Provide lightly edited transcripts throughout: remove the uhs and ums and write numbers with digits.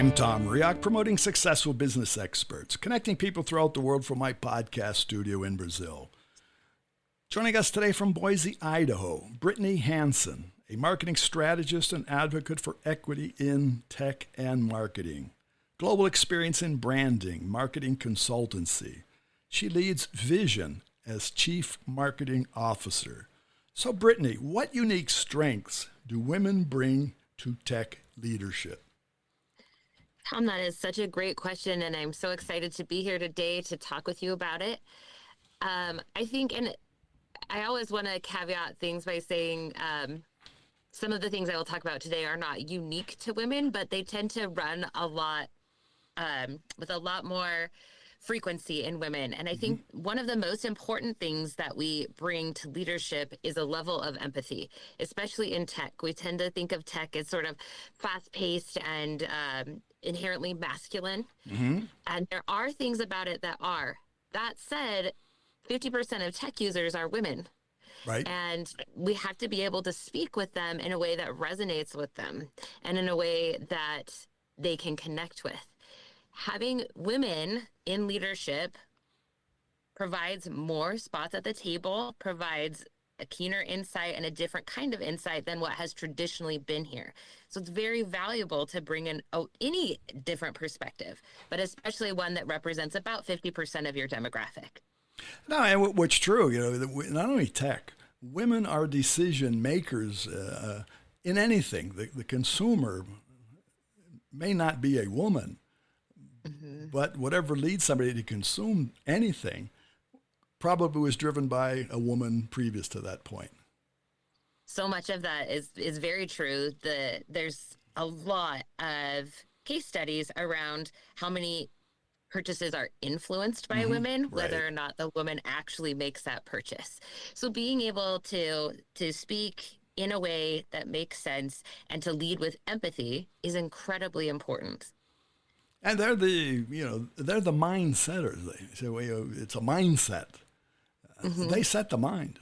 I'm Tom Riak, promoting successful business experts, connecting people throughout the world from my podcast studio in Brazil. Joining us today from Boise, Idaho, Brittany Hansen, a marketing strategist and advocate for equity in tech and marketing. Global experience in branding, marketing consultancy. She leads Viiision as Chief Marketing Officer. So Brittany, what unique strengths do women bring to tech leadership? Tom, that is such a great question, and I'm so excited to be here today to talk with you about it. I think, and I always want to caveat things by saying some of the things I will talk about today are not unique to women, but they tend to run a lot with a lot more frequency in women. And I think one of the most important things that we bring to leadership is a level of empathy, especially in tech. We tend to think of tech as sort of fast-paced and inherently masculine. And there are things about it that are. That said, 50% of tech users are women. Right. And we have to be able to speak with them in a way that resonates with them and in a way that they can connect with. Having women in leadership provides more spots at the table, provides a keener insight and a different kind of insight than what has traditionally been here. So it's very valuable to bring in any different perspective, but especially one that represents about 50% of your demographic. No, and what's true, not only tech, women are decision makers in anything. The consumer may not be a woman, but whatever leads somebody to consume anything probably was driven by a woman previous to that point. So much of that is very true. There's a lot of case studies around how many purchases are influenced by women, whether or not the woman actually makes that purchase. So being able to speak in a way that makes sense and to lead with empathy is incredibly important. And they're the mindsetters. They say, well, it's a mindset. They set the mind.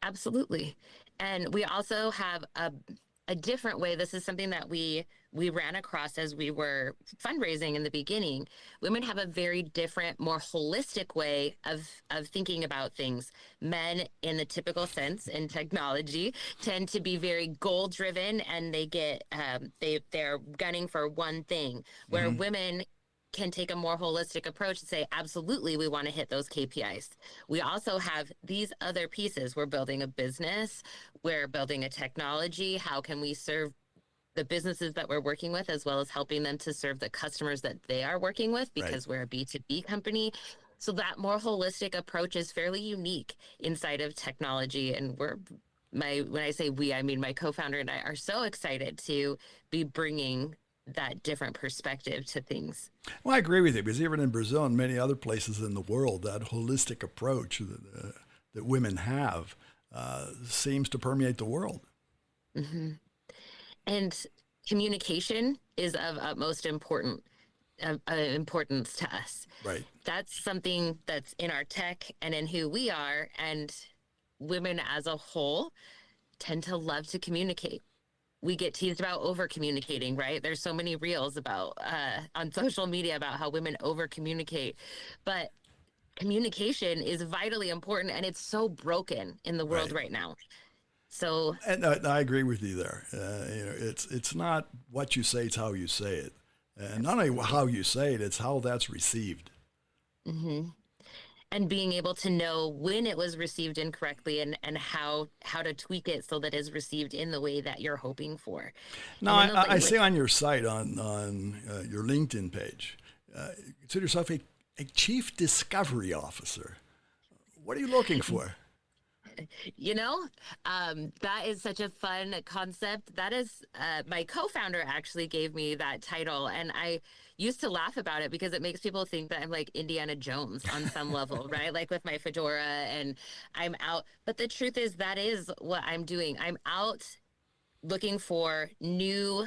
Absolutely. And we also have a different way. This is something that we ran across as we were fundraising in the beginning. Women have a very different, more holistic way of thinking about things. Men, in the typical sense in technology, tend to be very goal driven, and they get they're gunning for one thing, where women can take a more holistic approach and say, absolutely, we want to hit those KPIs. We also have these other pieces. We're building a business, we're building a technology. How can we serve the businesses that we're working with, as well as helping them to serve the customers that they are working with, because we're a B2B company. So that more holistic approach is fairly unique inside of technology. And when I say we, I mean my co-founder and I are so excited to be bringing that different perspective to things. Well, I agree with you, because even in Brazil and many other places in the world, that holistic approach that women have seems to permeate the world. And communication is of utmost importance to us. Right. That's something that's in our tech and in who we are. And women as a whole tend to love to communicate. We get teased about over communicating, right? There's so many reels about on social media about how women over communicate, but communication is vitally important, and it's so broken in the world right now. So, and I agree with you there. It's not what you say; it's how you say it, and not only how you say it; it's how that's received. And being able to know when it was received incorrectly and how to tweak it so that it's received in the way that you're hoping for. Now, I see on your site, on your LinkedIn page, you consider yourself a chief discovery officer. What are you looking for? That is such a fun concept. That is, my co-founder actually gave me that title, and I used to laugh about it because it makes people think that I'm like Indiana Jones on some level, right? Like with my fedora and I'm out. But the truth is that is what I'm doing. I'm out looking for new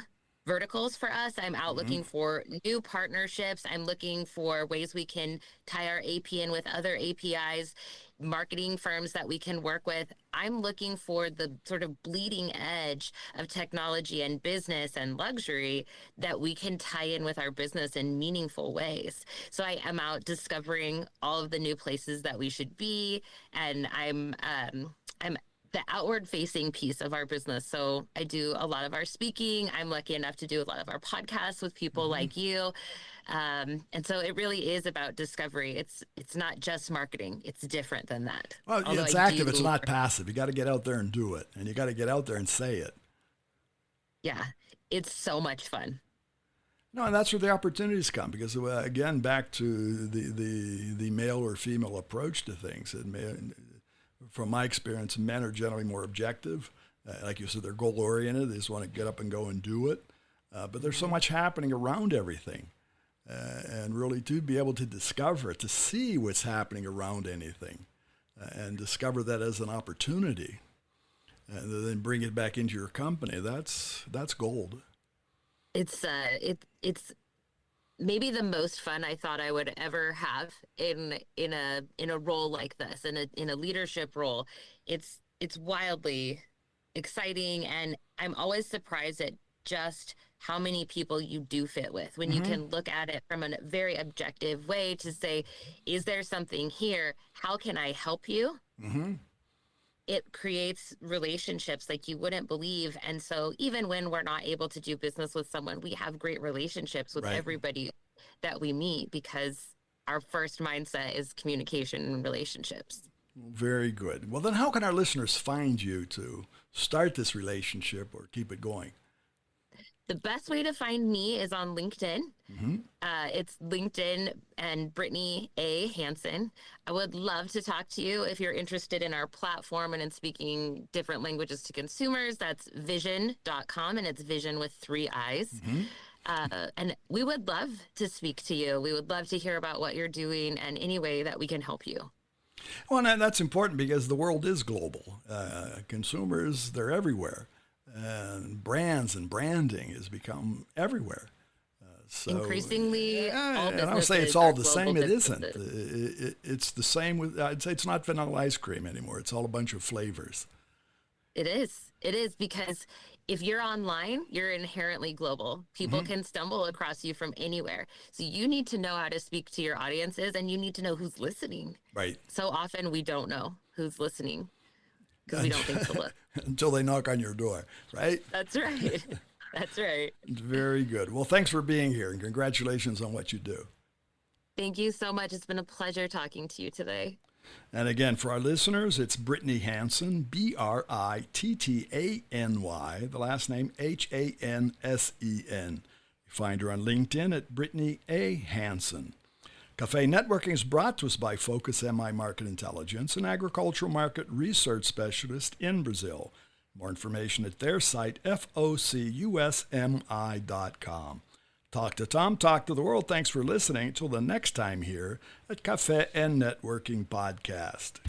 verticals for us. I'm out looking for new partnerships. I'm looking for ways we can tie our AP in with other APIs, marketing firms that we can work with. I'm looking for the sort of bleeding edge of technology and business and luxury that we can tie in with our business in meaningful ways. So I am out discovering all of the new places that we should be, and I'm the outward facing piece of our business. So I do a lot of our speaking. I'm lucky enough to do a lot of our podcasts with people like you. And so it really is about discovery. It's not just marketing. It's different than that. Well, Although it's active. It's not passive. You got to get out there and do it. And you got to get out there and say it. Yeah, it's so much fun. No, and that's where the opportunities come, because again, back to the male or female approach to things. From my experience, men are generally more objective. Like you said, they're goal-oriented. They just want to get up and go and do it. But there's so much happening around everything. And really to be able to discover it, to see what's happening around anything, and discover that as an opportunity, and then bring it back into your company, that's gold. It's maybe the most fun I thought I would ever have in a role like this, in a leadership role. It's wildly exciting, and I'm always surprised at just how many people you do fit with when you can look at it from a very objective way to say, is there something here? How can I help you? It creates relationships like you wouldn't believe. And so even when we're not able to do business with someone, we have great relationships with everybody that we meet, because our first mindset is communication and relationships. Very good. Well, then how can our listeners find you to start this relationship or keep it going? The best way to find me is on LinkedIn. It's LinkedIn and Brittany A. Hansen. I would love to talk to you if you're interested in our platform and in speaking different languages to consumers. That's viiision.com, and it's vision with 3 I's. And we would love to speak to you. We would love to hear about what you're doing and any way that we can help you. Well, and that's important because the world is global. Consumers, they're everywhere. And brands and branding has become everywhere. So increasingly, all and I would say it's all the same. It businesses. isn't. It's the same with, I'd say it's not vanilla ice cream anymore. It's all a bunch of flavors. It is. It is, because if you're online, you're inherently global. People can stumble across you from anywhere. So you need to know how to speak to your audiences, and you need to know who's listening. Right. So often we don't know who's listening because we don't think to look. Until they knock on your door, right? That's right. That's right. Very good. Well, thanks for being here, and congratulations on what you do. Thank you so much. It's been a pleasure talking to you today. And again, for our listeners, it's Brittany Hansen, Brittany, the last name Hansen. You find her on LinkedIn at Brittany A. Hansen. Cafe Networking is brought to us by Focus MI Market Intelligence, an agricultural market research specialist in Brazil. More information at their site, focusmi.com. Talk to Tom, talk to the world. Thanks for listening. Until the next time here at Cafe and Networking Podcast.